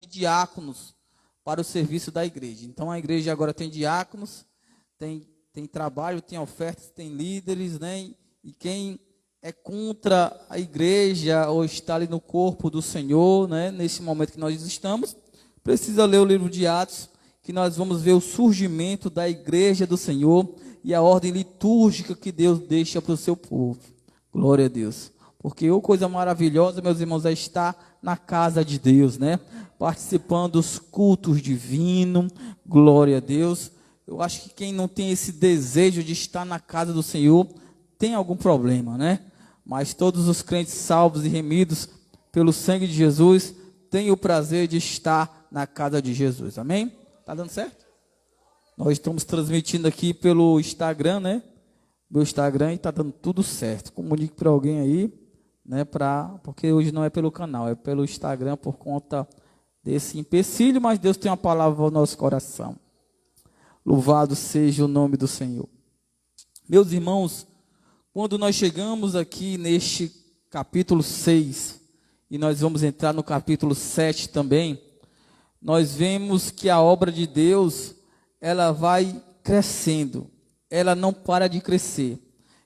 diáconos para o serviço da igreja. Então, a igreja agora tem diáconos, tem trabalho, tem ofertas, tem líderes, né? E quem é contra a igreja ou está ali no corpo do Senhor, né? Nesse momento que nós estamos, precisa ler o livro de Atos, que nós vamos ver o surgimento da igreja do Senhor e a ordem litúrgica que Deus deixa para o seu povo. Glória a Deus. Porque coisa maravilhosa, meus irmãos, é estar na casa de Deus, né? Participando dos cultos divinos. Glória a Deus. Eu acho que quem não tem esse desejo de estar na casa do Senhor tem algum problema, né? Mas todos os crentes salvos e remidos pelo sangue de Jesus têm o prazer de estar na casa de Jesus. Amém? Tá dando certo? Nós estamos transmitindo aqui pelo Instagram, né? Meu Instagram, e tá dando tudo certo. Comunique para alguém aí, né? Porque hoje não é pelo canal, é pelo Instagram por conta desse empecilho, mas Deus tem uma palavra ao nosso coração. Louvado seja o nome do Senhor. Meus irmãos, quando nós chegamos aqui neste capítulo 6, e nós vamos entrar no capítulo 7 também, nós vemos que a obra de Deus, ela vai crescendo, ela não para de crescer.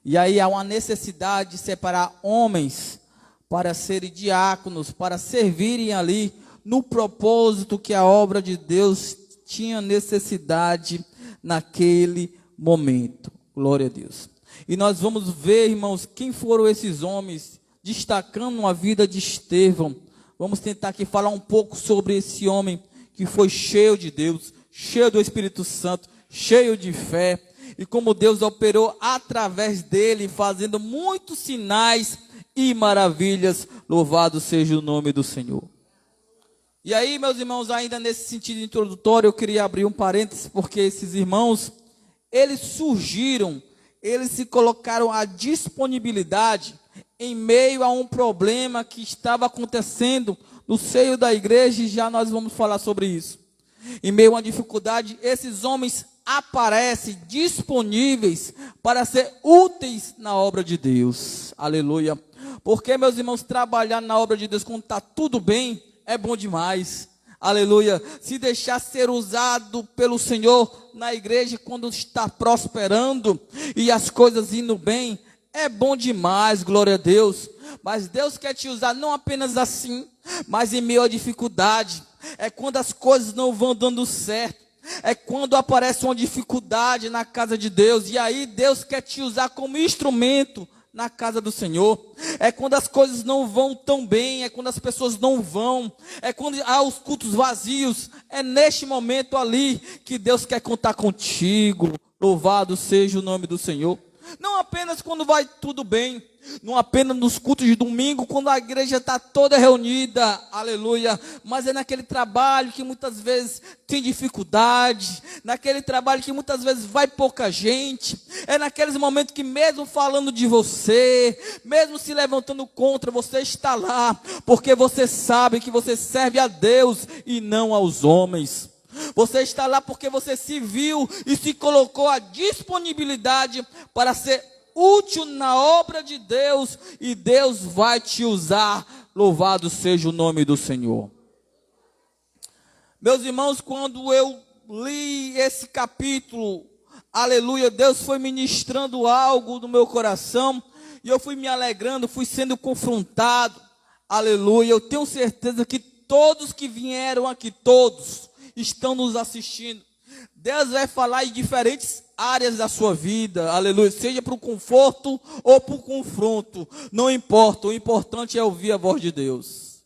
E aí há uma necessidade de separar homens para serem diáconos, para servirem ali no propósito que a obra de Deus tinha necessidade naquele momento. Glória a Deus. E nós vamos ver, irmãos, quem foram esses homens, destacando a vida de Estevão. Vamos tentar aqui falar um pouco sobre esse homem que foi cheio de Deus, cheio do Espírito Santo, cheio de fé, e como Deus operou através dele, fazendo muitos sinais e maravilhas. Louvado seja o nome do Senhor. E aí, meus irmãos, ainda nesse sentido introdutório, eu queria abrir um parênteses, porque esses irmãos, eles surgiram, eles se colocaram à disponibilidade em meio a um problema que estava acontecendo no seio da igreja, e já nós vamos falar sobre isso. Em meio a uma dificuldade, esses homens aparecem disponíveis para ser úteis na obra de Deus. Aleluia. Porque, meus irmãos, trabalhar na obra de Deus quando está tudo bem, é bom demais. Aleluia. Se deixar ser usado pelo Senhor na igreja quando está prosperando e as coisas indo bem, é bom demais, glória a Deus. Mas Deus quer te usar não apenas assim, mas em meio à dificuldade. É quando as coisas não vão dando certo. É quando aparece uma dificuldade na casa de Deus. E aí Deus quer te usar como instrumento na casa do Senhor. É quando as coisas não vão tão bem, é quando as pessoas não vão, é quando há os cultos vazios. É neste momento ali que Deus quer contar contigo. Louvado seja o nome do Senhor. Não apenas quando vai tudo bem, não apenas nos cultos de domingo, quando a igreja está toda reunida, aleluia, mas é naquele trabalho que muitas vezes tem dificuldade, naquele trabalho que muitas vezes vai pouca gente, é naqueles momentos que mesmo falando de você, mesmo se levantando contra, você está lá, porque você sabe que você serve a Deus e não aos homens. Você está lá porque você se viu e se colocou à disponibilidade para ser útil na obra de Deus, e Deus vai te usar. Louvado seja o nome do Senhor. Meus irmãos, quando eu li esse capítulo, aleluia, Deus foi ministrando algo no meu coração, e eu fui me alegrando, fui sendo confrontado, aleluia. Eu tenho certeza que todos que vieram aqui, todos estão nos assistindo. Deus vai falar em diferentes áreas da sua vida, aleluia, seja para o conforto ou para o confronto, não importa, o importante é ouvir a voz de Deus.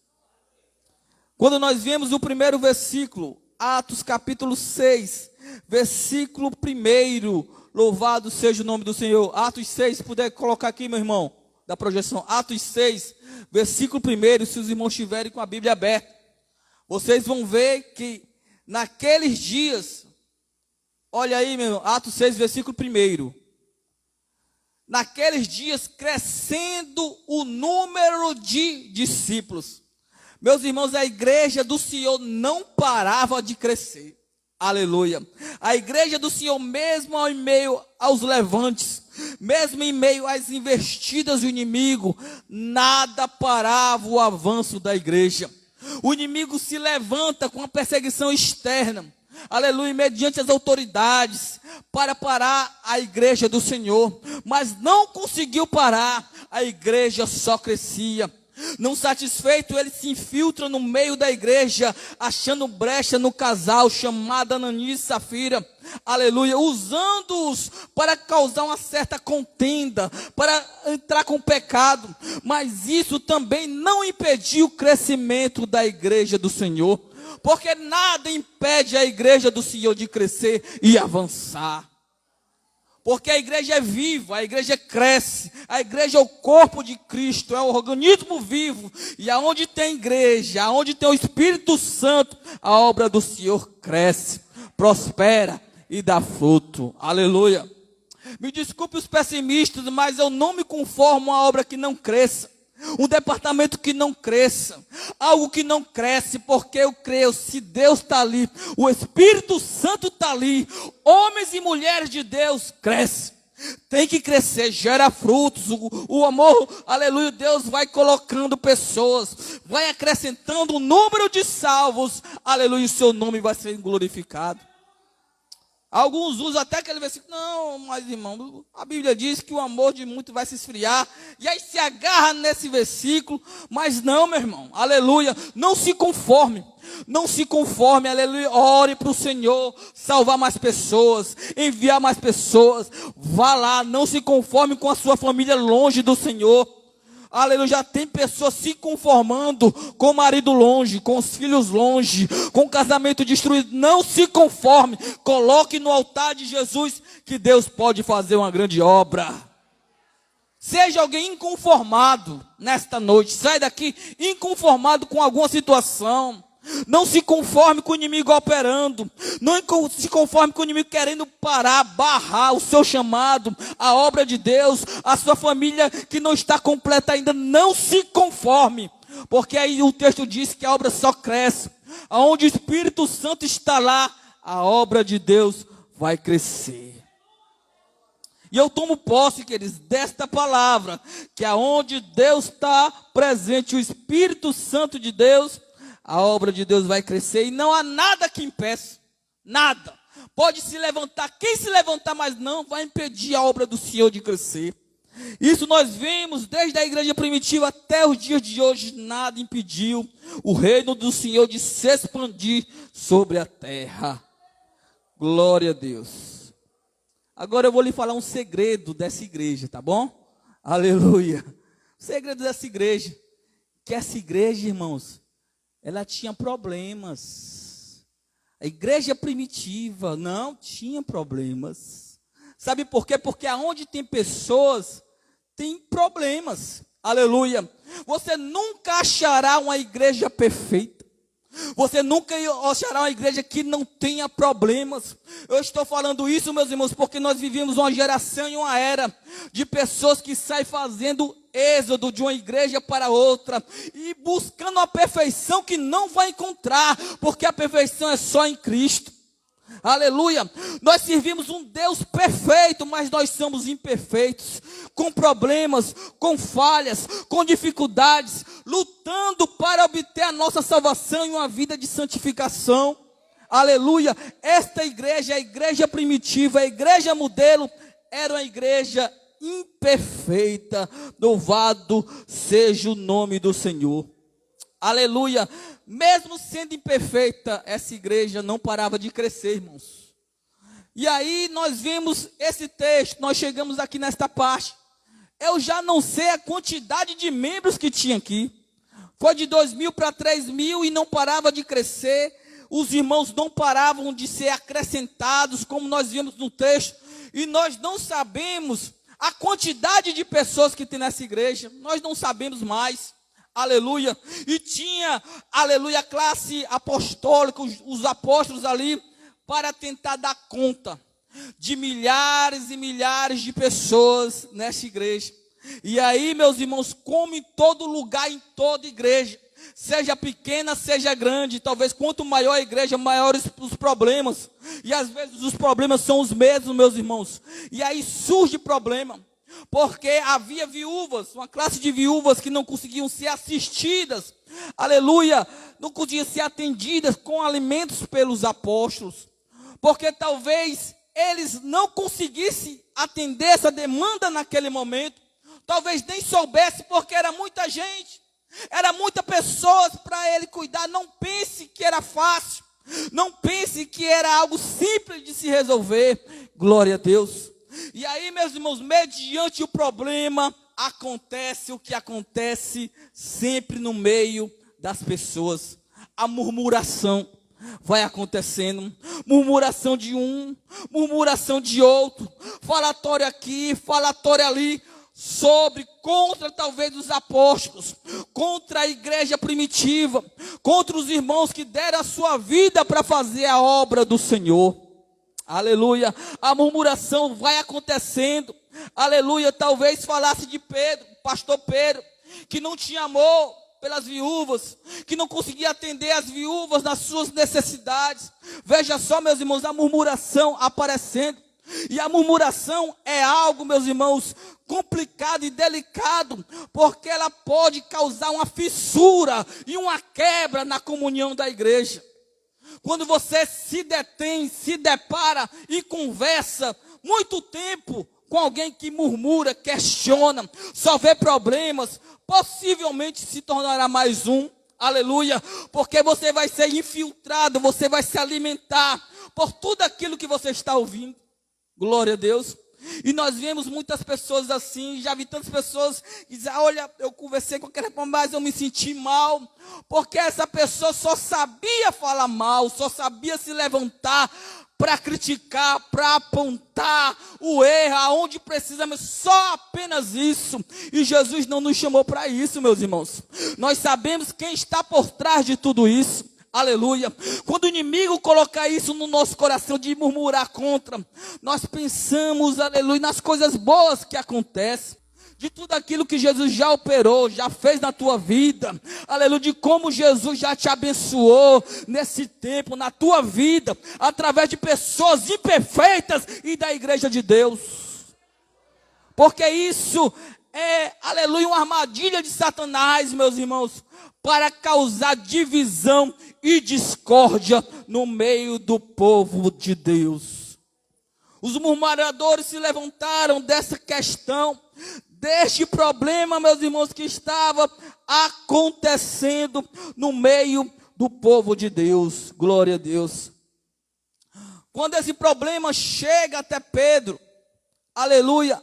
Quando nós vemos o primeiro versículo, Atos capítulo 6, versículo 1, louvado seja o nome do Senhor. Atos 6, se puder colocar aqui, meu irmão, da projeção, Atos 6, versículo 1, se os irmãos estiverem com a Bíblia aberta, vocês vão ver que naqueles dias, olha aí, meu irmão, Atos 6, versículo 1. Naqueles dias, crescendo o número de discípulos. Meus irmãos, a igreja do Senhor não parava de crescer. Aleluia. A igreja do Senhor, mesmo em meio aos levantes, mesmo em meio às investidas do inimigo, nada parava o avanço da igreja. O inimigo se levanta com a perseguição externa, aleluia, mediante as autoridades, para parar a igreja do Senhor, mas não conseguiu parar, a igreja só crescia. Não satisfeito, ele se infiltra no meio da igreja, achando brecha no casal chamado Ananias e Safira, aleluia, usando-os para causar uma certa contenda, para entrar com pecado, mas isso também não impediu o crescimento da igreja do Senhor, porque nada impede a igreja do Senhor de crescer e avançar. Porque a igreja é viva, a igreja cresce, a igreja é o corpo de Cristo, é o organismo vivo. E aonde tem igreja, aonde tem o Espírito Santo, a obra do Senhor cresce, prospera e dá fruto. Aleluia. Me desculpe os pessimistas, mas eu não me conformo a obra que não cresça. Um departamento que não cresça, algo que não cresce, porque eu creio, se Deus está ali, o Espírito Santo está ali, homens e mulheres de Deus crescem, tem que crescer, gera frutos, o amor, aleluia, Deus vai colocando pessoas, vai acrescentando o número de salvos, aleluia, o seu nome vai ser glorificado. Alguns usam até aquele versículo, não, mas irmão, a Bíblia diz que o amor de muitos vai se esfriar, e aí se agarra nesse versículo, mas não, meu irmão, aleluia, não se conforme, aleluia, ore para o Senhor, salvar mais pessoas, enviar mais pessoas, vá lá, não se conforme com a sua família longe do Senhor. Aleluia, já tem pessoas se conformando com o marido longe, com os filhos longe, com o casamento destruído. Não se conforme, coloque no altar de Jesus que Deus pode fazer uma grande obra. Seja alguém inconformado nesta noite, sai daqui inconformado com alguma situação. Não se conforme com o inimigo operando, não se conforme com o inimigo querendo parar, barrar o seu chamado, a obra de Deus, a sua família que não está completa ainda, não se conforme, porque aí o texto diz que a obra só cresce, aonde o Espírito Santo está lá, a obra de Deus vai crescer. E eu tomo posse, queridos, desta palavra, que aonde Deus está presente, o Espírito Santo de Deus, a obra de Deus vai crescer e não há nada que impeça, nada. Pode se levantar, quem se levantar, mas não vai impedir a obra do Senhor de crescer. Isso nós vimos desde a igreja primitiva até os dias de hoje, nada impediu o reino do Senhor de se expandir sobre a terra. Glória a Deus. Agora eu vou lhe falar um segredo dessa igreja, tá bom? Aleluia. O segredo dessa igreja, que essa igreja, irmãos, ela tinha problemas. A igreja primitiva não tinha problemas. Sabe por quê? Porque aonde tem pessoas, tem problemas. Aleluia. Você nunca achará uma igreja perfeita. Você nunca achará uma igreja que não tenha problemas. Eu estou falando isso, meus irmãos, porque nós vivemos uma geração e uma era de pessoas que saem fazendo êxodo de uma igreja para outra e buscando a perfeição que não vai encontrar, porque a perfeição é só em Cristo. Aleluia. Nós servimos um Deus perfeito, mas nós somos imperfeitos, com problemas, com falhas, com dificuldades, lutando para obter a nossa salvação e uma vida de santificação. Aleluia. Esta igreja, a igreja primitiva, a igreja modelo, era uma igreja imperfeita. Louvado seja o nome do Senhor. Aleluia. Mesmo sendo imperfeita, essa igreja não parava de crescer, irmãos. E aí nós vimos esse texto, nós chegamos aqui nesta parte. Eu já não sei a quantidade de membros que tinha aqui. Foi de 2.000 para 3.000 e não parava de crescer. Os irmãos não paravam de ser acrescentados, como nós vimos no texto. E nós não sabemos a quantidade de pessoas que tem nessa igreja. Nós não sabemos mais. Aleluia. E tinha, aleluia, a classe apostólica, os apóstolos ali, para tentar dar conta de milhares e milhares de pessoas nessa igreja. E aí, meus irmãos, como em todo lugar, em toda igreja, seja pequena, seja grande, talvez quanto maior a igreja, maiores os problemas. E às vezes os problemas são os mesmos, meus irmãos. E aí surge problema. porque havia viúvas, uma classe de viúvas que não conseguiam ser assistidas, aleluia, não conseguiam ser atendidas com alimentos pelos apóstolos, porque talvez eles não conseguissem atender essa demanda naquele momento, talvez nem soubessem, porque era muita gente, era muita pessoas para ele cuidar. Não pense que era fácil, não pense que era algo simples de se resolver, glória a Deus. E aí, meus irmãos, mediante o problema, acontece o que acontece sempre no meio das pessoas, a murmuração vai acontecendo, murmuração de um, murmuração de outro, falatório aqui, falatório ali, contra talvez os apóstolos, contra a igreja primitiva, contra os irmãos que deram a sua vida para fazer a obra do Senhor, aleluia. A murmuração vai acontecendo, aleluia. Talvez falasse de Pedro, pastor Pedro, que não tinha amor pelas viúvas, que não conseguia atender as viúvas nas suas necessidades. Veja só, meus irmãos, a murmuração aparecendo. E a murmuração é algo, meus irmãos, complicado e delicado, porque ela pode causar uma fissura e uma quebra na comunhão da igreja. Quando você se detém, se depara e conversa muito tempo com alguém que murmura, questiona, só vê problemas, possivelmente se tornará mais um, aleluia, porque você vai ser infiltrado, você vai se alimentar por tudo aquilo que você está ouvindo, glória a Deus. E nós vemos muitas pessoas assim, já vi tantas pessoas que dizem, olha, eu conversei com aquela pessoa, mas eu me senti mal, porque essa pessoa só sabia falar mal, só sabia se levantar para criticar, para apontar o erro, aonde precisa, mas só apenas isso. E Jesus não nos chamou para isso, meus irmãos. Nós sabemos quem está por trás de tudo isso. Aleluia. Quando o inimigo colocar isso no nosso coração de murmurar contra, nós pensamos, aleluia, nas coisas boas que acontecem, de tudo aquilo que Jesus já operou, já fez na tua vida, aleluia, de como Jesus já te abençoou nesse tempo, na tua vida, através de pessoas imperfeitas e da igreja de Deus, porque isso é, aleluia, uma armadilha de Satanás, meus irmãos, para causar divisão e discórdia no meio do povo de Deus. Os murmuradores se levantaram dessa questão, deste problema, meus irmãos, que estava acontecendo no meio do povo de Deus, glória a Deus. Quando esse problema chega até Pedro, aleluia,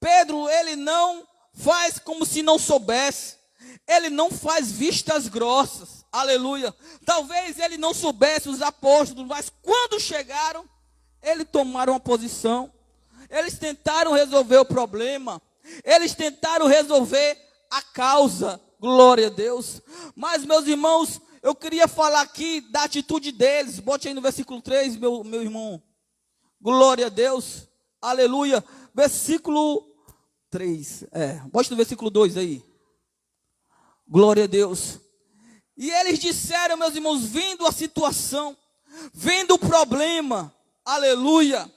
Pedro, ele não faz como se não soubesse, ele não faz vistas grossas, aleluia. Talvez ele não soubesse, os apóstolos, mas quando chegaram, eles tomaram uma posição, eles tentaram resolver o problema, eles tentaram resolver a causa, glória a Deus. Mas, meus irmãos, eu queria falar aqui da atitude deles. Bote aí no versículo 3, meu irmão. Glória a Deus, aleluia. Versículo 3, bote no versículo 2 aí. Glória a Deus. E eles disseram, meus irmãos, vendo a situação, vendo o problema, aleluia,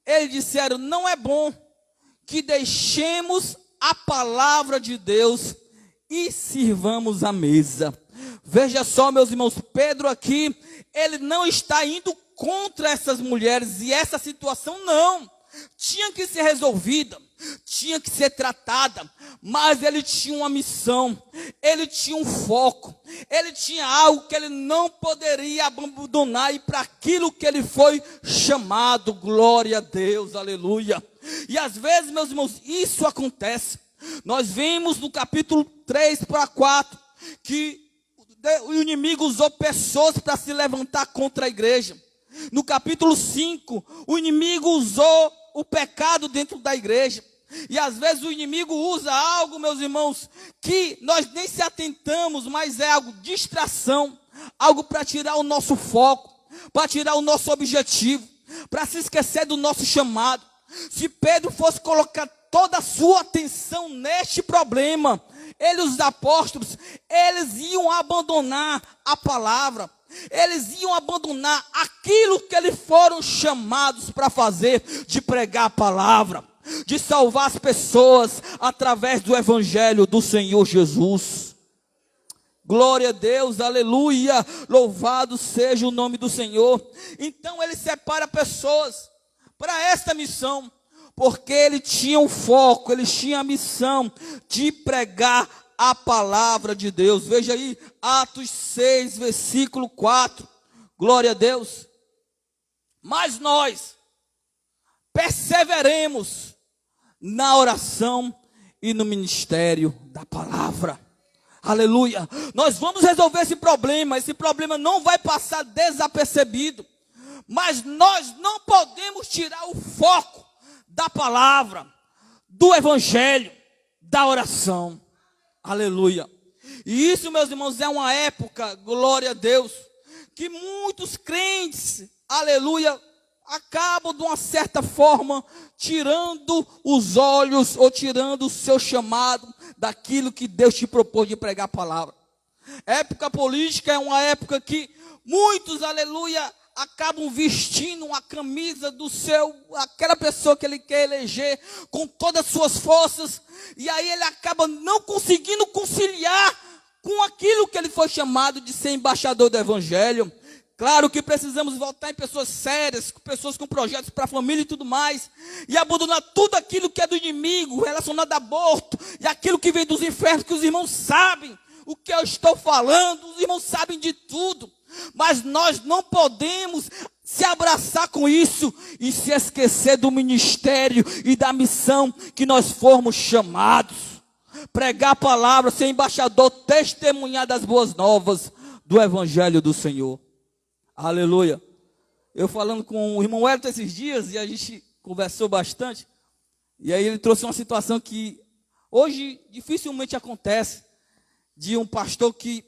eles disseram, não é bom que deixemos a palavra de Deus e sirvamos a mesa. Veja só, meus irmãos, Pedro aqui, ele não está indo contra essas mulheres, e essa situação não, tinha que ser resolvida, tinha que ser tratada, mas ele tinha uma missão, ele tinha um foco, ele tinha algo que ele não poderia abandonar, e para aquilo que ele foi chamado, glória a Deus, aleluia. E às vezes, meus irmãos, isso acontece. Nós vimos no capítulo 3 para 4, que o inimigo usou pessoas para se levantar contra a igreja. No capítulo 5, o inimigo usou o pecado dentro da igreja. E às vezes o inimigo usa algo, meus irmãos, que nós nem se atentamos, mas é algo de distração, algo para tirar o nosso foco, para tirar o nosso objetivo, para se esquecer do nosso chamado. Se Pedro fosse colocar toda a sua atenção neste problema, os apóstolos, eles iam abandonar a palavra, eles iam abandonar aquilo que eles foram chamados para fazer, de pregar a palavra. de salvar as pessoas através do evangelho do Senhor Jesus. Glória a Deus, aleluia, louvado seja o nome do Senhor. Então ele separa pessoas para esta missão, porque ele tinha um foco, ele tinha a missão de pregar a palavra de Deus. Veja aí, Atos 6, versículo 4, glória a Deus. Mas nós perseveremos na oração e no ministério da palavra. Aleluia. Nós vamos resolver esse problema não vai passar desapercebido. Mas nós não podemos tirar o foco da palavra, do evangelho, da oração. Aleluia. E isso, meus irmãos, é uma época, glória a Deus, que muitos crentes, aleluia, acabam de uma certa forma tirando os olhos ou tirando o seu chamado daquilo que Deus te propôs de pregar a palavra. Época política é uma época que muitos, aleluia, acabam vestindo uma camisa aquela pessoa que ele quer eleger com todas as suas forças, e aí ele acaba não conseguindo conciliar com aquilo que ele foi chamado de ser embaixador do evangelho. Claro que precisamos voltar em pessoas sérias, pessoas com projetos para a família e tudo mais, e abandonar tudo aquilo que é do inimigo, relacionado a aborto, e aquilo que vem dos infernos, que os irmãos sabem o que eu estou falando, os irmãos sabem de tudo, mas nós não podemos se abraçar com isso e se esquecer do ministério e da missão que nós fomos chamados. Pregar a palavra, ser embaixador, testemunhar das boas novas do evangelho do Senhor. Aleluia. Eu falando com o irmão Wellington esses dias, e a gente conversou bastante, e aí ele trouxe uma situação que hoje dificilmente acontece, de um pastor que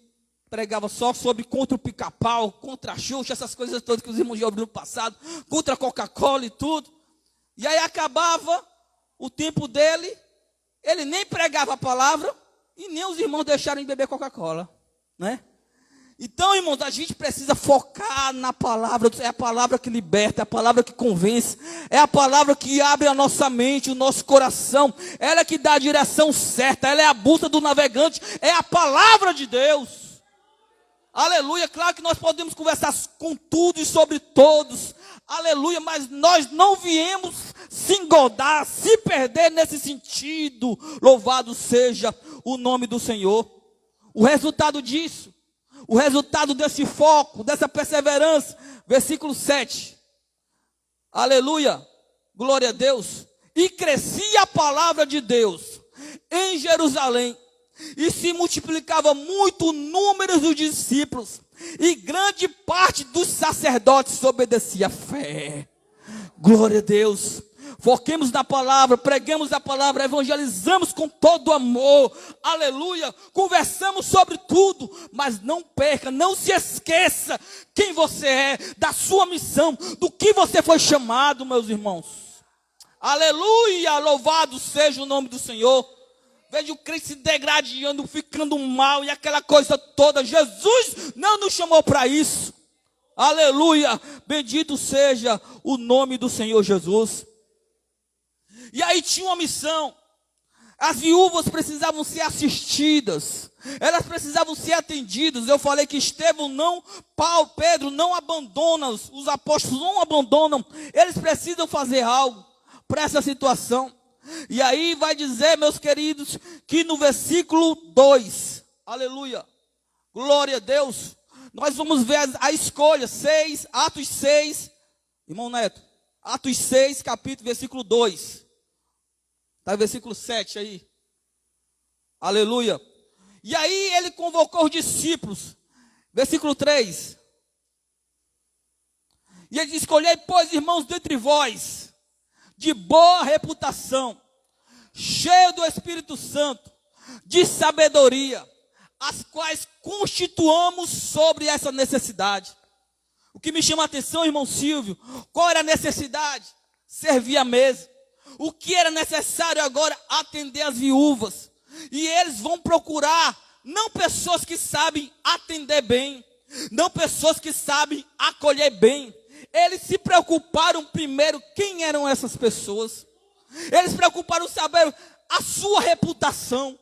pregava só contra o pica-pau, contra a Xuxa, essas coisas todas que os irmãos já ouviram no passado, contra a Coca-Cola e tudo. E aí acabava o tempo dele, ele nem pregava a palavra, e nem os irmãos deixaram de beber Coca-Cola, né? Então, irmãos, a gente precisa focar na palavra. É a palavra que liberta, é a palavra que convence, é a palavra que abre a nossa mente, o nosso coração. Ela é que dá a direção certa, ela é a bússola do navegante, é a palavra de Deus. Aleluia. Claro que nós podemos conversar com tudo e sobre todos, aleluia, mas nós não viemos se engodar, se perder nesse sentido. Louvado seja o nome do Senhor. O resultado disso, o resultado desse foco, dessa perseverança, versículo 7, aleluia, glória a Deus. E crescia a palavra de Deus em Jerusalém, e se multiplicava muito o número dos discípulos, e grande parte dos sacerdotes obedecia à fé. Glória a Deus. Foquemos na palavra, preguemos a palavra, evangelizamos com todo amor, aleluia, conversamos sobre tudo, mas não perca, não se esqueça quem você é, da sua missão, do que você foi chamado, meus irmãos. Aleluia, louvado seja o nome do Senhor. Veja o crente se degradando, ficando mal e aquela coisa toda. Jesus não nos chamou para isso. Aleluia, bendito seja o nome do Senhor Jesus. E aí tinha uma missão. As viúvas precisavam ser assistidas, elas precisavam ser atendidas. Eu falei que Pedro não abandona, os apóstolos não abandonam, eles precisam fazer algo para essa situação. E aí vai dizer, meus queridos, que no versículo 2, aleluia, glória a Deus, nós vamos ver a escolha, Atos 6, irmão Neto, Atos 6, capítulo, versículo 2. Está o versículo 7 aí. Aleluia. E aí ele convocou os discípulos. Versículo 3. E ele disse: escolhei, pois, irmãos, dentre vós, de boa reputação, cheio do Espírito Santo, de sabedoria, as quais constituamos sobre essa necessidade. O que me chama a atenção, irmão Silvio, qual era a necessidade? Servir a mesa. O que era necessário agora? Atender as viúvas. E eles vão procurar, não pessoas que sabem atender bem, não pessoas que sabem acolher bem. Eles se preocuparam primeiro, quem eram essas pessoas? Eles preocuparam em saber a sua reputação.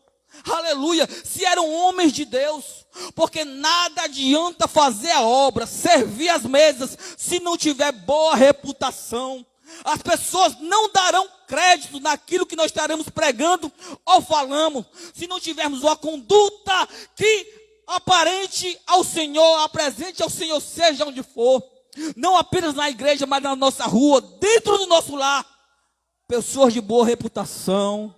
Aleluia, se eram homens de Deus, porque nada adianta fazer a obra, servir as mesas, se não tiver boa reputação. As pessoas não darão crédito naquilo que nós estaremos pregando ou falamos, se não tivermos uma conduta que aparente ao Senhor, apresente ao Senhor, seja onde for, não apenas na igreja, mas na nossa rua, dentro do nosso lar, pessoas de boa reputação.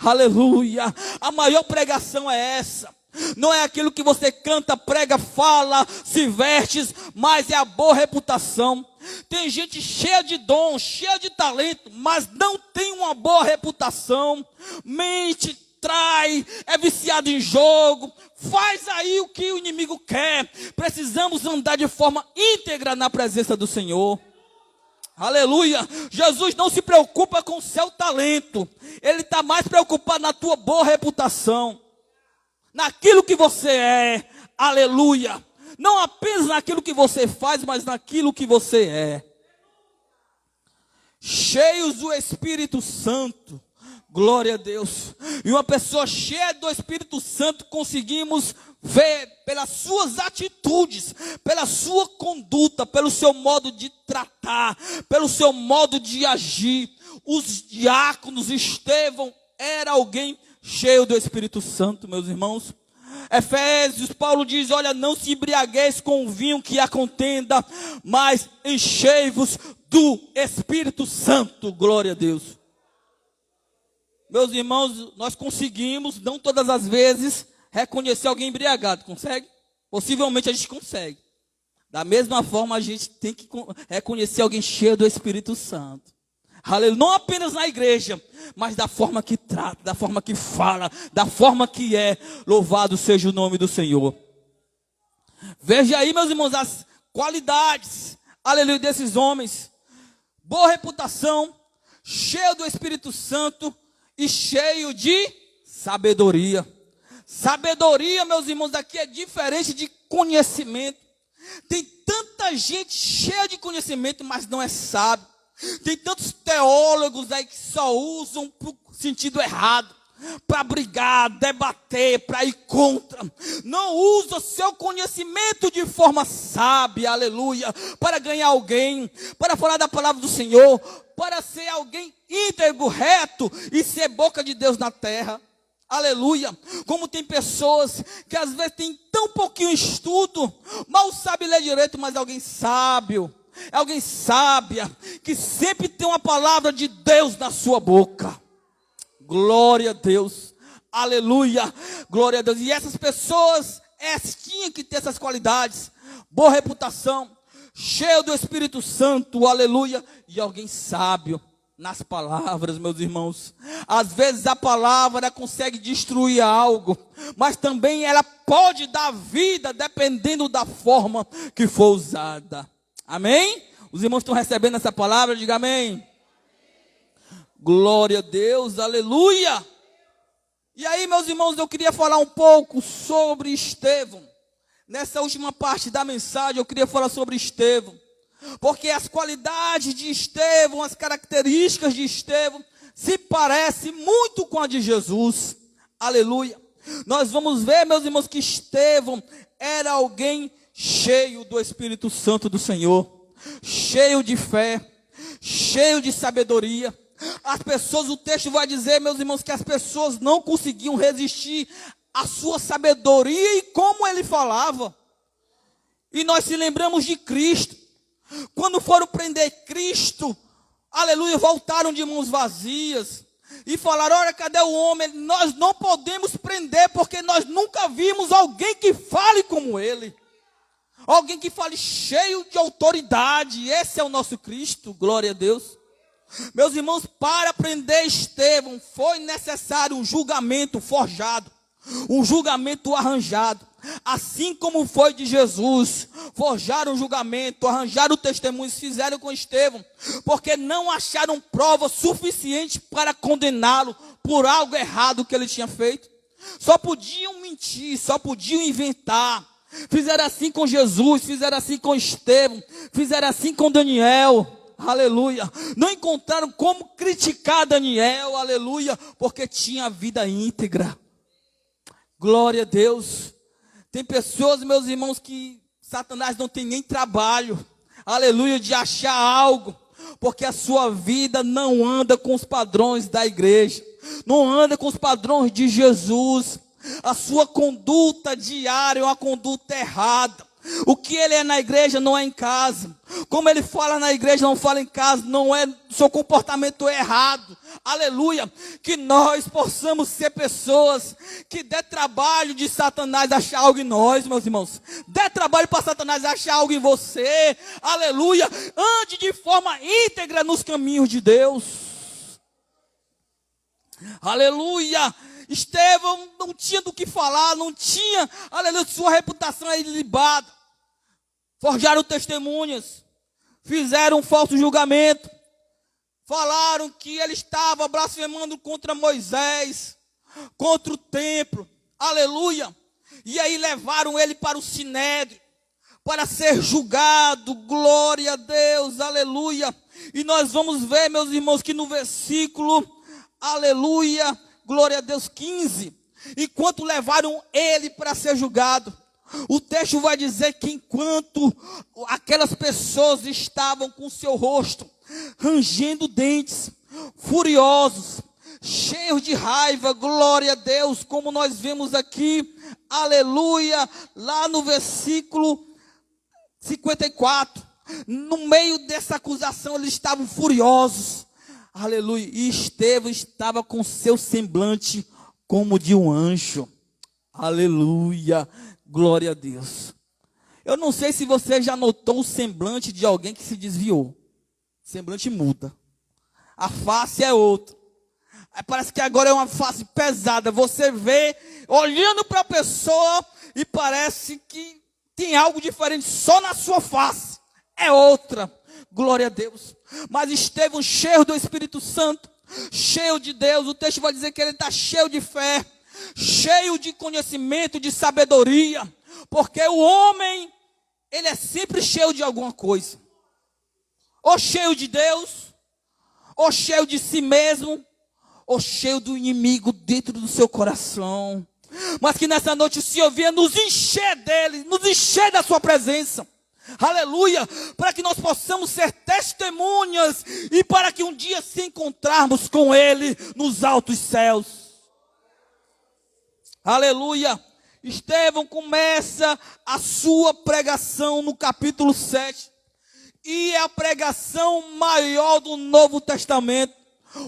Aleluia, a maior pregação é essa. Não é aquilo que você canta, prega, fala, se veste, mas é a boa reputação. Tem gente cheia de dom, cheia de talento, mas não tem uma boa reputação. Mente, trai, é viciado em jogo, faz aí o que o inimigo quer. Precisamos andar de forma íntegra na presença do Senhor. Aleluia, Jesus não se preocupa com o seu talento, Ele está mais preocupado na tua boa reputação, naquilo que você é, aleluia, não apenas naquilo que você faz, mas naquilo que você é. Cheios do Espírito Santo, glória a Deus, e uma pessoa cheia do Espírito Santo conseguimos ver pelas suas atitudes, pela sua conduta, pelo seu modo de tratar, pelo seu modo de agir. Os diáconos, Estevão era alguém cheio do Espírito Santo, meus irmãos. Efésios, Paulo diz, olha, não se embriagueis com o vinho que há contenda, mas enchei-vos do Espírito Santo, glória a Deus. Meus irmãos, nós conseguimos, não todas as vezes, reconhecer alguém embriagado, consegue? Possivelmente a gente consegue. Da mesma forma, a gente tem que reconhecer alguém cheio do Espírito Santo. Aleluia. Não apenas na igreja, mas da forma que trata, da forma que fala, da forma que é. Louvado seja o nome do Senhor. Veja aí, meus irmãos, as qualidades, aleluia, desses homens. Boa reputação, cheio do Espírito Santo e cheio de sabedoria. Sabedoria, meus irmãos, aqui é diferente de conhecimento. Tem tanta gente cheia de conhecimento, mas não é sábio. Tem tantos teólogos aí que só usam para o sentido errado, para brigar, debater, para ir contra. Não usa seu conhecimento de forma sábia, aleluia, para ganhar alguém, para falar da palavra do Senhor, para ser alguém íntegro, reto e ser boca de Deus na terra. Aleluia, como tem pessoas que às vezes tem tão pouquinho estudo, mal sabe ler direito, mas alguém sábio, alguém sábia, que sempre tem uma palavra de Deus na sua boca. Glória a Deus, aleluia, glória a Deus. E essas pessoas, tinham que ter essas qualidades, boa reputação, cheio do Espírito Santo, aleluia, e alguém sábio nas palavras, meus irmãos. Às vezes a palavra consegue destruir algo, mas também ela pode dar vida, dependendo da forma que for usada. Amém? Os irmãos estão recebendo essa palavra? Diga amém. Glória a Deus, aleluia. E aí, meus irmãos, eu queria falar um pouco sobre Estevão. Nessa última parte da mensagem, eu queria falar sobre Estevão. Porque as qualidades de Estevão, as características de Estevão, se parecem muito com a de Jesus. Aleluia. Nós vamos ver, meus irmãos, que Estevão era alguém cheio do Espírito Santo do Senhor, cheio de fé, cheio de sabedoria. As pessoas, o texto vai dizer, meus irmãos, que as pessoas não conseguiam resistir à sua sabedoria e como ele falava. E nós se lembramos de Cristo. Quando foram prender Cristo, aleluia, voltaram de mãos vazias e falaram, olha, cadê o homem? Nós não podemos prender porque nós nunca vimos alguém que fale como ele. Alguém que fale cheio de autoridade. Esse é o nosso Cristo, glória a Deus. Meus irmãos, para prender Estevão foi necessário um julgamento forjado, um julgamento arranjado. Assim como foi de Jesus, forjaram o julgamento, arranjaram testemunhos, fizeram com Estevão, porque não acharam prova suficiente para condená-lo por algo errado que ele tinha feito. Só podiam mentir, só podiam inventar. Fizeram assim com Jesus, fizeram assim com Estevão, fizeram assim com Daniel. aleluia. Não encontraram como criticar Daniel, aleluia, porque tinha a vida íntegra. Glória a Deus. Tem pessoas, meus irmãos, que Satanás não tem nem trabalho, aleluia, de achar algo, porque a sua vida não anda com os padrões da igreja, não anda com os padrões de Jesus. A sua conduta diária é uma conduta errada. O que ele é na igreja não é em casa. Como ele fala na igreja, não fala em casa. Não é seu comportamento errado. Aleluia. Que nós possamos ser pessoas que dê trabalho de Satanás achar algo em nós, meus irmãos. Dê trabalho para Satanás achar algo em você. Aleluia. Ande de forma íntegra nos caminhos de Deus. Aleluia. Estevão não tinha do que falar, não tinha, aleluia, sua reputação é ilibada. Forjaram testemunhas, fizeram um falso julgamento, falaram que ele estava blasfemando contra Moisés, contra o templo, aleluia. E aí levaram ele para o sinédrio, para ser julgado, glória a Deus, aleluia. E nós vamos ver, meus irmãos, que no versículo, aleluia, glória a Deus, 15, enquanto levaram ele para ser julgado, o texto vai dizer que enquanto aquelas pessoas estavam com seu rosto rangendo dentes, furiosos, cheios de raiva, glória a Deus, como nós vemos aqui, aleluia, lá no versículo 54, no meio dessa acusação eles estavam furiosos, aleluia, e Estevão estava com seu semblante como de um anjo, aleluia, glória a Deus. Eu não sei se você já notou o semblante de alguém que se desviou. O semblante muda, a face é outra, parece que agora é uma face pesada, você vê, olhando para a pessoa, e parece que tem algo diferente, só na sua face, é outra, glória a Deus. Mas Estevão, cheio do Espírito Santo, cheio de Deus, o texto vai dizer que ele está cheio de fé, cheio de conhecimento, de sabedoria, porque o homem, ele é sempre cheio de alguma coisa, ou cheio de Deus, ou cheio de si mesmo, ou cheio do inimigo dentro do seu coração. Mas que nessa noite o Senhor venha nos encher dele, nos encher da sua presença, aleluia, para que nós possamos ser testemunhas e para que um dia se encontrarmos com ele nos altos céus, aleluia. Estevão começa a sua pregação no capítulo 7, e é a pregação maior do Novo Testamento.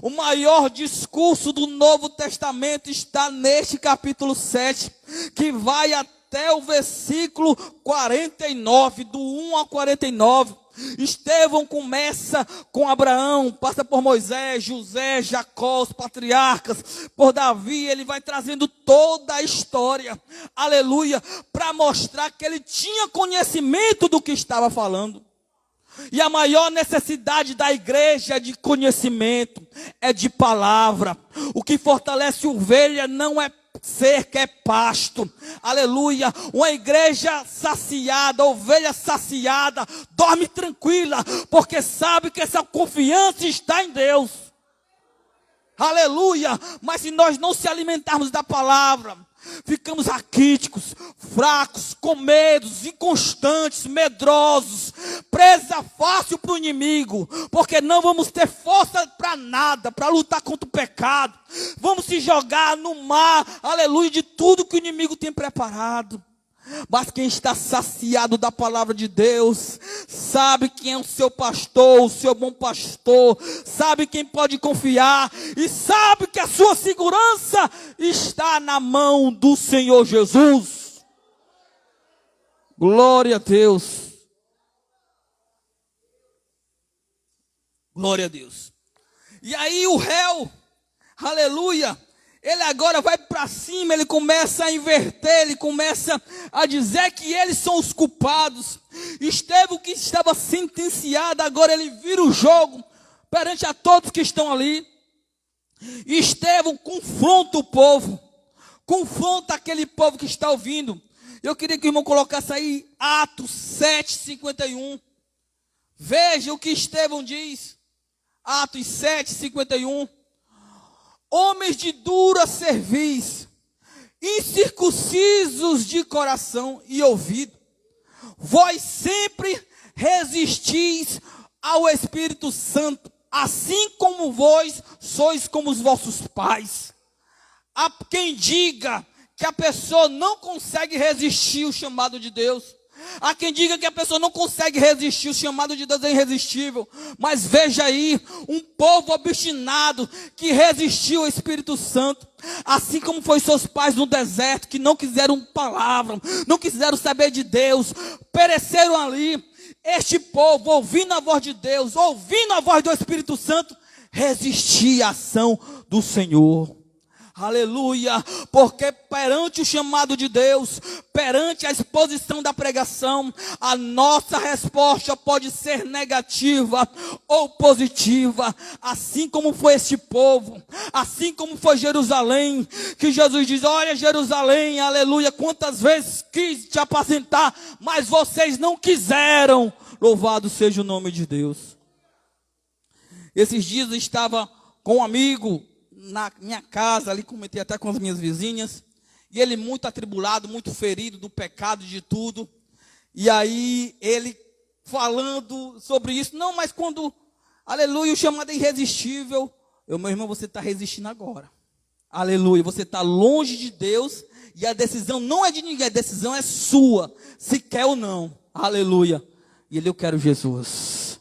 O maior discurso do Novo Testamento está neste capítulo 7, que vai até o versículo 49, do 1 ao 49. Estevão começa com Abraão, passa por Moisés, José, Jacó, os patriarcas, por Davi, ele vai trazendo toda a história, aleluia, para mostrar que ele tinha conhecimento do que estava falando. E a maior necessidade da igreja é de conhecimento, é de palavra. O que fortalece a ovelha não é cerca, é pasto, aleluia. Uma igreja saciada, ovelha saciada, dorme tranquila, porque sabe que essa confiança está em Deus, aleluia. Mas se nós não se alimentarmos da palavra, ficamos raquíticos, fracos, com medos, inconstantes, medrosos, presa fácil para o inimigo, porque não vamos ter força para nada, para lutar contra o pecado. Vamos se jogar no mar, aleluia, de tudo que o inimigo tem preparado. Mas quem está saciado da palavra de Deus, sabe quem é o seu pastor, o seu bom pastor, sabe quem pode confiar, e sabe que a sua segurança está na mão do Senhor Jesus. Glória a Deus. Glória a Deus. E aí o réu, aleluia, ele agora vai para cima, ele começa a inverter, ele começa a dizer que eles são os culpados. Estevão, que estava sentenciado, agora ele vira o jogo perante a todos que estão ali. E Estevão confronta o povo, confronta aquele povo que está ouvindo. Eu queria que o irmão colocasse aí Atos 7:51, Veja o que Estevão diz, Atos 7:51. Homens de dura cerviz, incircuncisos de coração e ouvido, vós sempre resistis ao Espírito Santo, assim como vós sois como os vossos pais. Há quem diga que a pessoa não consegue resistir o chamado de Deus. Há quem diga que a pessoa não consegue resistir, o chamado de Deus é irresistível. Mas veja aí, um povo obstinado que resistiu ao Espírito Santo. Assim como foi seus pais no deserto, que não quiseram palavra, não quiseram saber de Deus, pereceram ali. Este povo, ouvindo a voz de Deus, ouvindo a voz do Espírito Santo, resistia à ação do Senhor. Aleluia, porque perante o chamado de Deus, perante a exposição da pregação, a nossa resposta pode ser negativa ou positiva, assim como foi este povo, assim como foi Jerusalém, que Jesus diz: olha Jerusalém, aleluia, quantas vezes quis te apacentar, mas vocês não quiseram. Louvado seja o nome de Deus. Esses dias eu estava com um amigo na minha casa, ali comentei até com as minhas vizinhas, e ele muito atribulado, muito ferido do pecado, de tudo, e aí ele falando sobre isso, não, mas quando, aleluia, o chamado é irresistível, meu irmão, você está resistindo agora, aleluia, você está longe de Deus, e a decisão não é de ninguém, a decisão é sua, se quer ou não, aleluia, e ele: eu quero Jesus.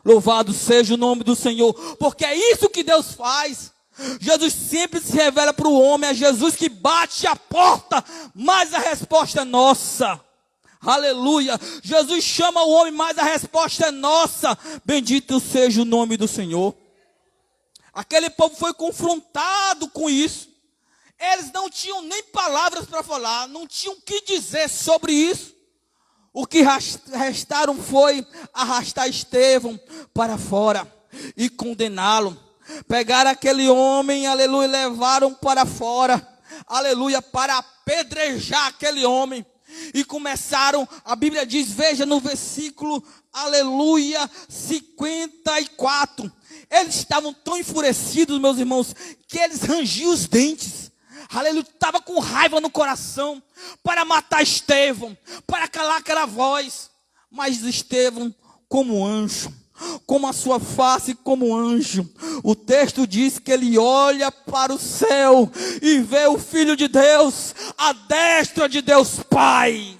Louvado seja o nome do Senhor, porque é isso que Deus faz. Jesus sempre se revela para o homem, é Jesus que bate a porta, mas a resposta é nossa. Aleluia. Jesus chama o homem, mas a resposta é nossa. Bendito seja o nome do Senhor. Aquele povo foi confrontado com isso. Eles não tinham nem palavras para falar, não tinham o que dizer sobre isso. O que restaram foi arrastar Estevão para fora e condená-lo. Pegaram aquele homem, aleluia, levaram para fora, aleluia, para apedrejar aquele homem. E começaram, a Bíblia diz, veja no versículo, aleluia, 54. Eles estavam tão enfurecidos, meus irmãos, que eles rangiam os dentes. Aleluia, estava com raiva no coração, para matar Estevão, para calar aquela voz. Mas Estevão, como anjo, como a sua face como anjo, o texto diz que ele olha para o céu e vê o Filho de Deus, à destra de Deus Pai.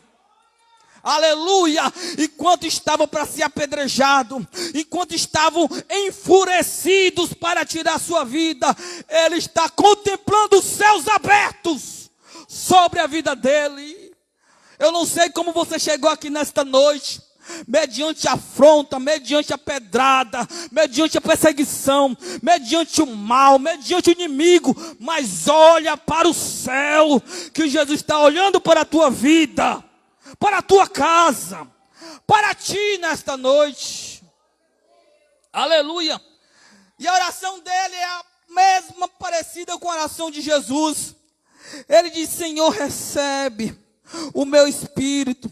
Aleluia, enquanto estavam para ser apedrejados, enquanto estavam enfurecidos para tirar sua vida, ele está contemplando os céus abertos sobre a vida dele. Eu não sei como você chegou aqui nesta noite, mediante a afronta, mediante a pedrada, mediante a perseguição, mediante o mal, mediante o inimigo, mas olha para o céu, que Jesus está olhando para a tua vida, para a tua casa, para ti nesta noite. Aleluia. E a oração dele é a mesma, parecida com a oração de Jesus. Ele diz: Senhor, recebe o meu espírito.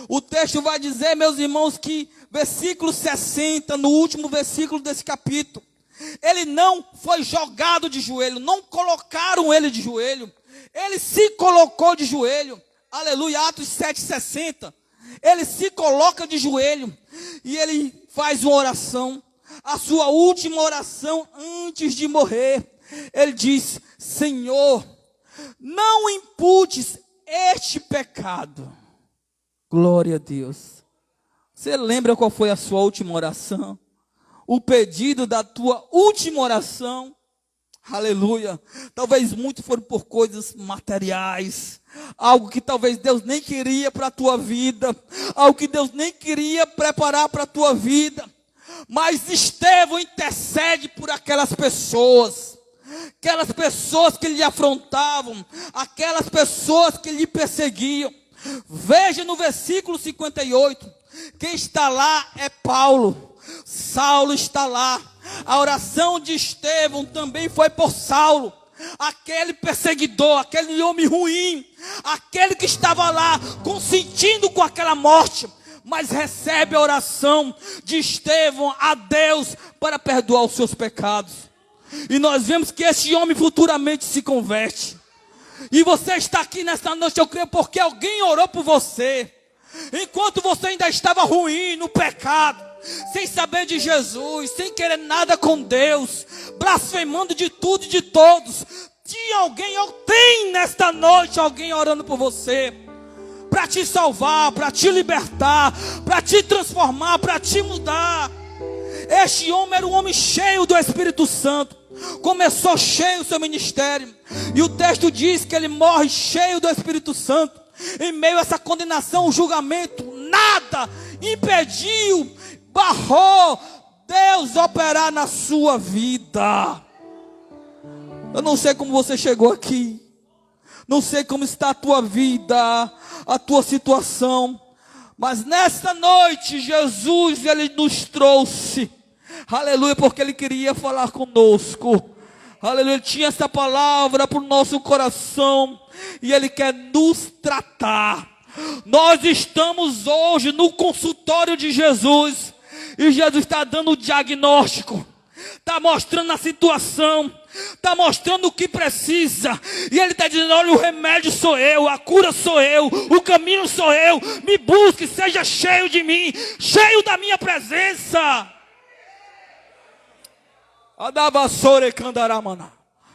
O texto vai dizer, meus irmãos, que versículo 60, no último versículo desse capítulo, ele não foi jogado de joelho, não colocaram ele de joelho, ele se colocou de joelho. Aleluia, Atos 7:60, ele se coloca de joelho e ele faz uma oração, a sua última oração antes de morrer. Ele diz: Senhor, não imputes este pecado. Glória a Deus. Você lembra qual foi a sua última oração? O pedido da tua última oração? Aleluia. Talvez muito foram por coisas materiais, algo que talvez Deus nem queria para a tua vida, algo que Deus nem queria preparar para a tua vida. Mas Estevão intercede por aquelas pessoas que lhe afrontavam, aquelas pessoas que lhe perseguiam. Veja no versículo 58, quem está lá é Paulo, Saulo está lá. A oração de Estevão também foi por Saulo, aquele perseguidor, aquele homem ruim, aquele que estava lá consentindo com aquela morte. mas recebe a oração de Estevão a Deus para perdoar os seus pecados. E nós vemos que este homem futuramente se converte. E você está aqui nesta noite, eu creio, porque alguém orou por você. Enquanto você ainda estava ruim no pecado, sem saber de Jesus, sem querer nada com Deus, blasfemando de tudo e de todos, tinha alguém, ou tem nesta noite alguém orando por você, para te salvar, para te libertar, para te transformar, para te mudar. Este homem era um homem cheio do Espírito Santo, começou cheio o seu ministério, e o texto diz que ele morre cheio do Espírito Santo. Em meio a essa condenação, o julgamento, nada impediu, barrou Deus operar na sua vida. Eu não sei como você chegou aqui, não sei como está a tua vida, a tua situação, mas nesta noite Jesus, Ele nos trouxe, aleluia, porque Ele queria falar conosco, aleluia. Ele tinha essa palavra para o nosso coração, e Ele quer nos tratar. Nós estamos hoje no consultório de Jesus, e Jesus está dando o diagnóstico, está mostrando a situação, está mostrando o que precisa, e Ele está dizendo: olha, o remédio sou eu, a cura sou eu, o caminho sou eu, me busque, seja cheio de mim, cheio da minha presença.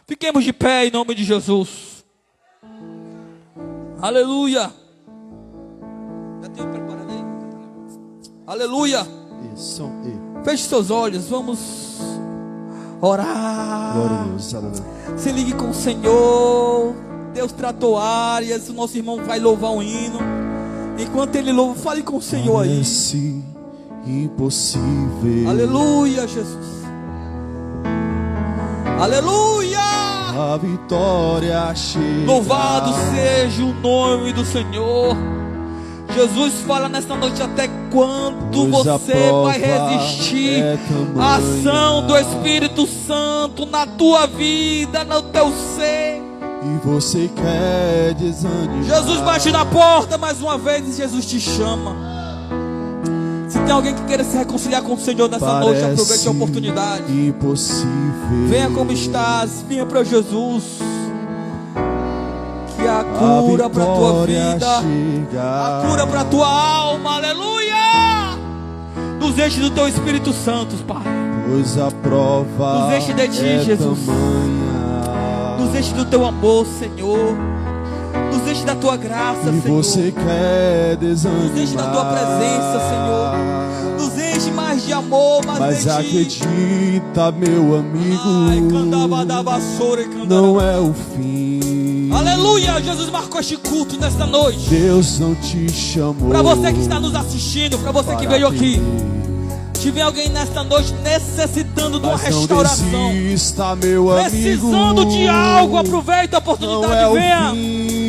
Fiquemos de pé em nome de Jesus. Aleluia. Já tenho preparado aí? Aleluia. Feche seus olhos, vamos orar. Glória a Deus. Se ligue com o Senhor. Deus tratou áreas. O nosso irmão vai louvar um hino. Enquanto ele louva, fale com o Senhor aí. Parece impossível. Aleluia, Jesus. Aleluia. A vitória chega. Louvado seja o nome do Senhor. Jesus fala nesta noite: até quando você vai resistir à ação do Espírito Santo na tua vida, no teu ser? E você quer desanimar. Jesus bate na porta mais uma vez e Jesus te chama. Se tem alguém que queira se reconciliar com o Senhor nessa noite, aproveite a oportunidade. Impossível. Venha como estás, venha para Jesus, que a cura para a tua vida, a cura para a tua alma. Aleluia. Nos enche do teu Espírito Santo, Pai. Pois a prova nos enche de ti, Jesus. Tamanha. Nos enche do teu amor, Senhor. Nos enche da tua graça, e Senhor. Você quer desanimar. Nos enche da tua presença, Senhor. Nos enche mais de amor, mais mas de ti. acredita, meu amigo. Ai, candava, vassoura, não é o fim. Aleluia. Jesus marcou este culto nesta noite. Deus não te chamou. Para você que está nos assistindo, para você que veio aqui, se tiver alguém nesta noite necessitando de uma restauração, desista, meu amigo, precisando de algo, aproveita a oportunidade, venha.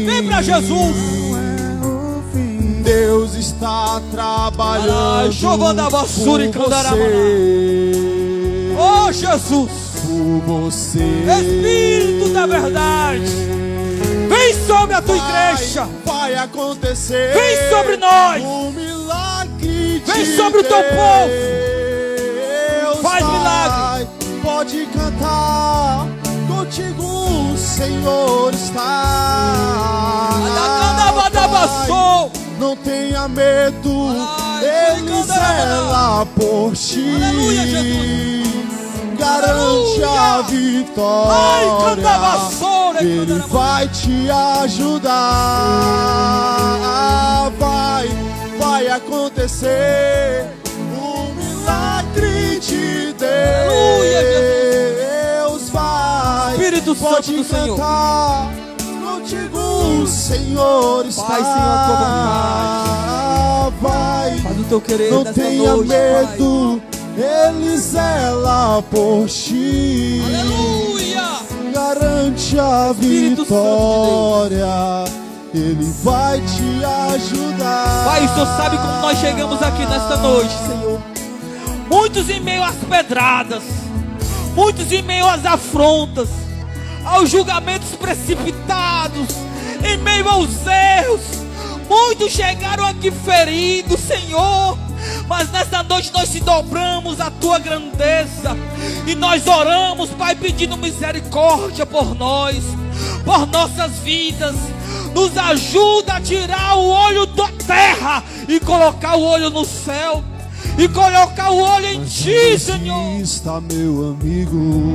Vem para Jesus. Deus está trabalhando por você. Oh, Jesus, por você. Espírito da verdade, vem sobre a tua igreja. Vai acontecer. Vem sobre nós. Um milagre. Vem sobre o teu povo. Faz milagre. Pode cantar. Contigo o Senhor está. Não tenha medo, Ele zela por ti. Aleluia, Jesus. Garante a vitória. Ele vai te ajudar. Vai acontecer um milagre de Deus. Aleluia, Jesus. Vai, Espírito Santo do Senhor. Contigo o Senhor está. Pai, Senhor, a tua vontade. Vai, faz o teu querer não nessa tenha noite, medo, Pai. Ele zela por ti. Aleluia. Garante a vitória. Ele vai te ajudar. Pai, o Senhor sabe como nós chegamos aqui nesta noite, Senhor. Muitos em meio às pedradas, muitos em meio às afrontas, aos julgamentos precipitados, em meio aos erros, Muitos chegaram aqui feridos, Senhor, mas nessa noite nós se dobramos à tua grandeza e nós oramos, Pai, pedindo misericórdia por nós, por nossas vidas. Nos ajuda a tirar o olho da terra e colocar o olho no céu, e colocar o olho em Ti, Senhor. Está, meu amigo,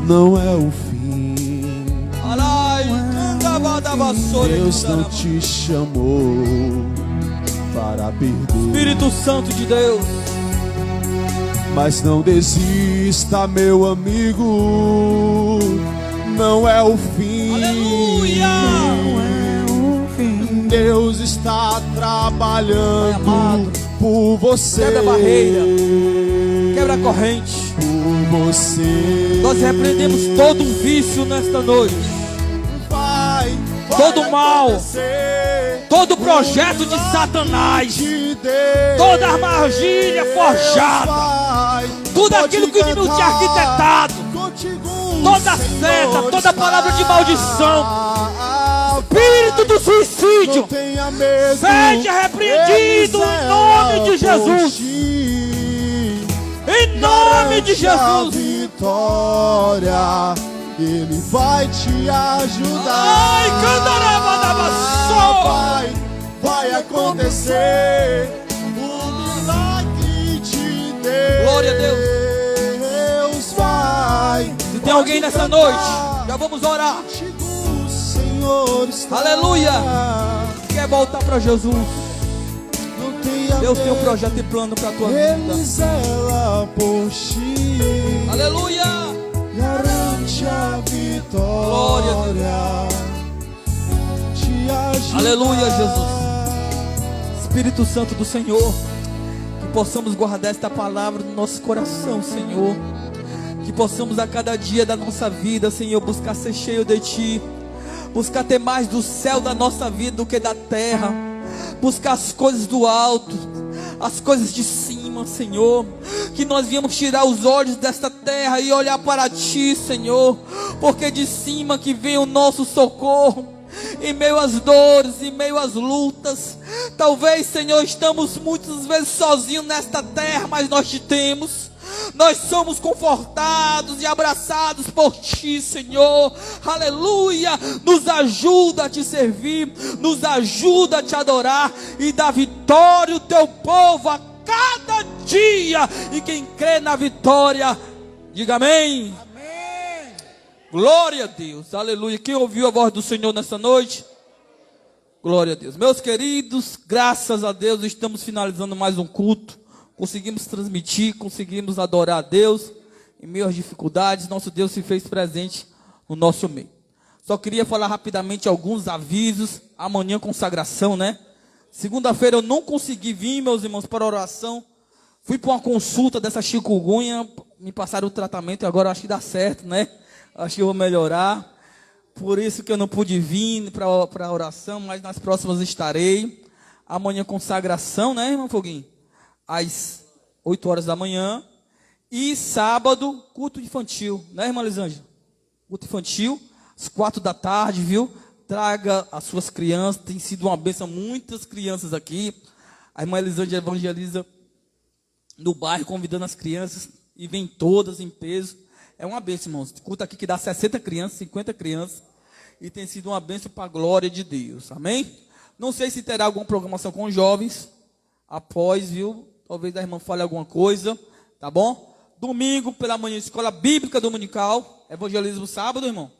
não é o fim. Deus não te chamou para perder. Espírito Santo de Deus, mas não desista, meu amigo, não é o fim. Aleluia! Não é o fim. Deus está trabalhando por você. Quebra a barreira, quebra a corrente. Por você. Nós repreendemos todo um vício nesta noite, todo mal, todo projeto de Satanás, toda armadilha forjada, tudo aquilo que o inimigo tinha arquitetado, toda seta, toda palavra de maldição, espírito do suicídio, seja repreendido em nome de Jesus. Em nome de Jesus. Vitória, Ele vai te ajudar. Ai, vai acontecer o milagre de Deus. Glória a Deus vai. Se tem alguém nessa noite, já vamos orar. O Senhor está. Aleluia. Quer voltar para Jesus? Deus tem um projeto e plano para a tua vida. Ele zela por ti. Aleluia. Garante a vitória. Glória a Deus. Te ajuda. Aleluia, Jesus. Espírito Santo do Senhor, que possamos guardar esta palavra no nosso coração, Senhor. Que possamos a cada dia da nossa vida, Senhor, buscar ser cheio de Ti. Buscar ter mais do céu da nossa vida do que da terra. Buscar as coisas do alto, as coisas de cima, Senhor. Que nós viemos tirar os olhos desta terra e olhar para Ti, Senhor. Porque de cima que vem o nosso socorro. Em meio às dores, em meio às lutas. Talvez, Senhor, estamos muitas vezes sozinhos nesta terra, mas nós Te temos. Nós somos confortados e abraçados por Ti, Senhor. Aleluia. Nos ajuda a Te servir, nos ajuda a Te adorar e dá vitória ao Teu povo a cada dia. E quem crê na vitória, diga amém. Amém. Glória a Deus, aleluia. Quem ouviu a voz do Senhor nessa noite? Glória a Deus. Meus queridos, graças a Deus estamos finalizando mais um culto. Conseguimos transmitir, conseguimos adorar a Deus em meio às dificuldades. Nosso Deus se fez presente no nosso meio. Só queria falar rapidamente alguns avisos. Amanhã consagração, né? Segunda-feira eu não consegui vir, meus irmãos, para oração. Fui para uma consulta dessa chikungunya, me passaram o tratamento e agora acho que dá certo, né? Acho que eu vou melhorar. Por isso que eu não pude vir para a oração, mas nas próximas estarei. Amanhã consagração, né, irmão Foguinho? Às 8 horas da manhã. E sábado, culto infantil, né, irmã Lisângela? Culto infantil, às 4 da tarde, viu? Traga as suas crianças, tem sido uma bênção, muitas crianças aqui. A irmã Lisângela evangeliza no bairro, convidando as crianças, e vem todas em peso. É uma bênção, irmãos. Culto aqui que dá 60 crianças, 50 crianças, e tem sido uma bênção para a glória de Deus, amém? Não sei se terá alguma programação com os jovens, após, viu? Talvez a irmã fale alguma coisa, tá bom? Domingo pela manhã, escola bíblica dominical. Evangelismo sábado, irmão?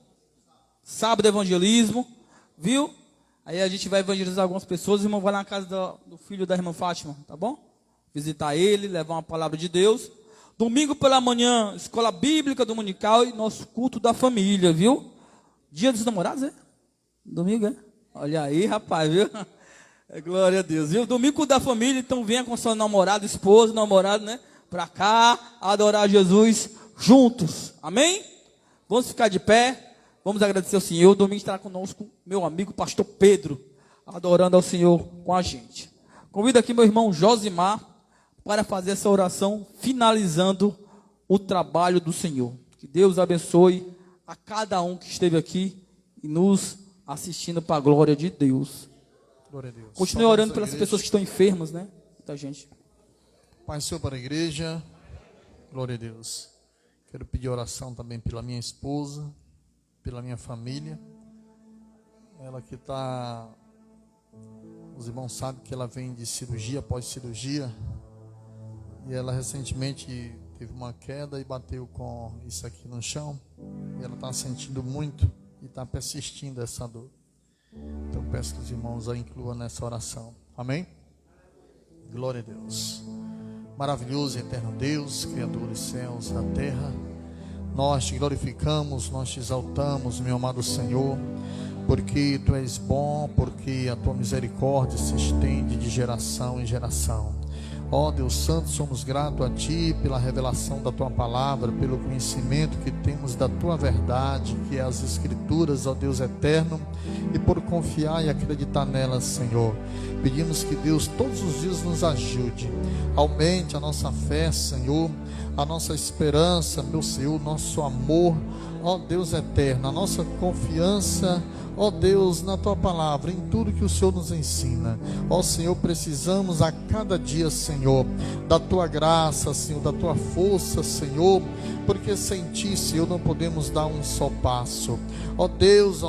Sábado evangelismo, viu? Aí a gente vai evangelizar algumas pessoas. O irmão vai lá na casa do filho da irmã Fátima, tá bom? Visitar ele, levar uma palavra de Deus. Domingo pela manhã, escola bíblica dominical e nosso culto da família, viu? Dia dos namorados, é? Domingo, é? Olha aí, rapaz, viu? Glória a Deus, viu? Domingo da família, então venha com seu namorado, esposa, namorado, né? Para cá, adorar Jesus juntos, amém? Vamos ficar de pé, vamos agradecer ao Senhor. Domingo estará conosco meu amigo pastor Pedro, adorando ao Senhor com a gente. Convido aqui meu irmão Josimar para fazer essa oração, finalizando o trabalho do Senhor. Que Deus abençoe a cada um que esteve aqui e nos assistindo para a glória de Deus. Glória a Deus. Continue orando pelas pessoas que estão enfermas, né? Muita gente. Pai, Senhor, para a igreja. Glória a Deus. Quero pedir oração também pela minha esposa, pela minha família. Ela que está... Os irmãos sabem que ela vem de cirurgia após cirurgia. E ela recentemente teve uma queda e bateu com isso aqui no chão. E ela está sentindo muito e está persistindo essa dor. Então peço que os irmãos a incluam nessa oração. Amém? Glória a Deus. Maravilhoso e eterno Deus, Criador dos céus e da terra. Nós te glorificamos, nós te exaltamos, meu amado Senhor. Porque Tu és bom, porque a Tua misericórdia se estende de geração em geração. Ó Deus Santo, somos gratos a Ti pela revelação da Tua palavra, pelo conhecimento que temos da Tua verdade, que é as Escrituras, ó Deus eterno, e por confiar e acreditar nelas, Senhor. Pedimos que Deus todos os dias nos ajude, aumente a nossa fé, Senhor, a nossa esperança, meu Senhor, nosso amor, ó Deus eterno, a nossa confiança, ó Deus, na Tua palavra, em tudo que o Senhor nos ensina. Ó Senhor, precisamos a cada dia, Senhor, da Tua graça, Senhor, da Tua força, Senhor, porque sem Ti, Senhor, não podemos dar um só passo. Ó Deus,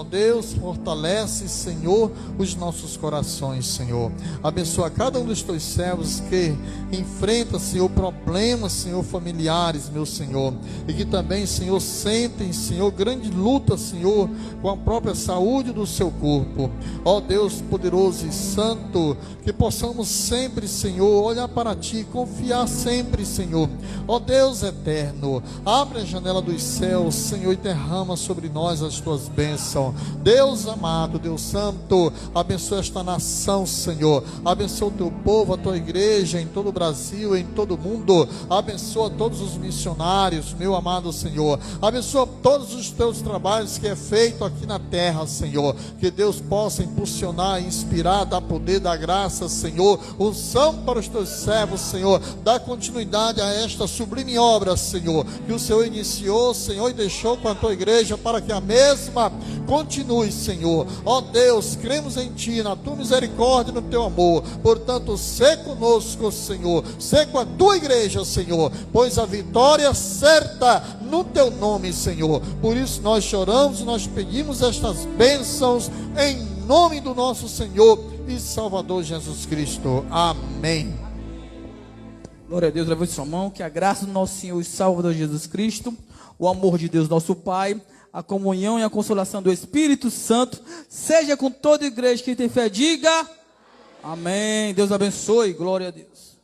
fortalece, Senhor, os nossos corações, Senhor. Abençoa cada um dos Teus servos que enfrenta, Senhor, problemas, Senhor, familiares, meu Senhor, e que também, Senhor, sentem, Senhor, grande luta, Senhor, com a própria saúde do seu corpo. Ó Deus poderoso e santo, que possamos sempre, Senhor, olhar para Ti, confiar sempre, Senhor. Ó Deus eterno, abre a janela dos céus, Senhor, e derrama sobre nós as Tuas bênçãos. Deus amado, Deus santo, abençoa esta nação, Senhor. Abençoa o Teu povo, a Tua igreja em todo o Brasil, em todo o mundo. Abençoa todos os missionários, meu amado Senhor. Abençoa todos os Teus trabalhos que é feito aqui na terra, Senhor. Que Deus possa impulsionar, inspirar, dar poder, dar graça, Senhor. Unção para os Teus servos, Senhor. Dá continuidade a esta sublime obra, Senhor, que o Senhor iniciou, Senhor, e deixou com a Tua igreja para que a mesma continue, Senhor. Ó Deus, cremos em Ti, na Tua misericórdia e no Teu amor. Portanto, sê conosco, Senhor. Sê com a Tua igreja, Senhor, pois a vitória certa no Teu nome, Senhor. Por isso nós choramos e nós pedimos estas bênçãos em nome do nosso Senhor e Salvador Jesus Cristo. Amém. Glória a Deus, levante sua mão, que a graça do nosso Senhor e Salvador Jesus Cristo, o amor de Deus nosso Pai, a comunhão e a consolação do Espírito Santo, seja com toda a igreja que tem fé, diga amém. Deus abençoe, glória a Deus.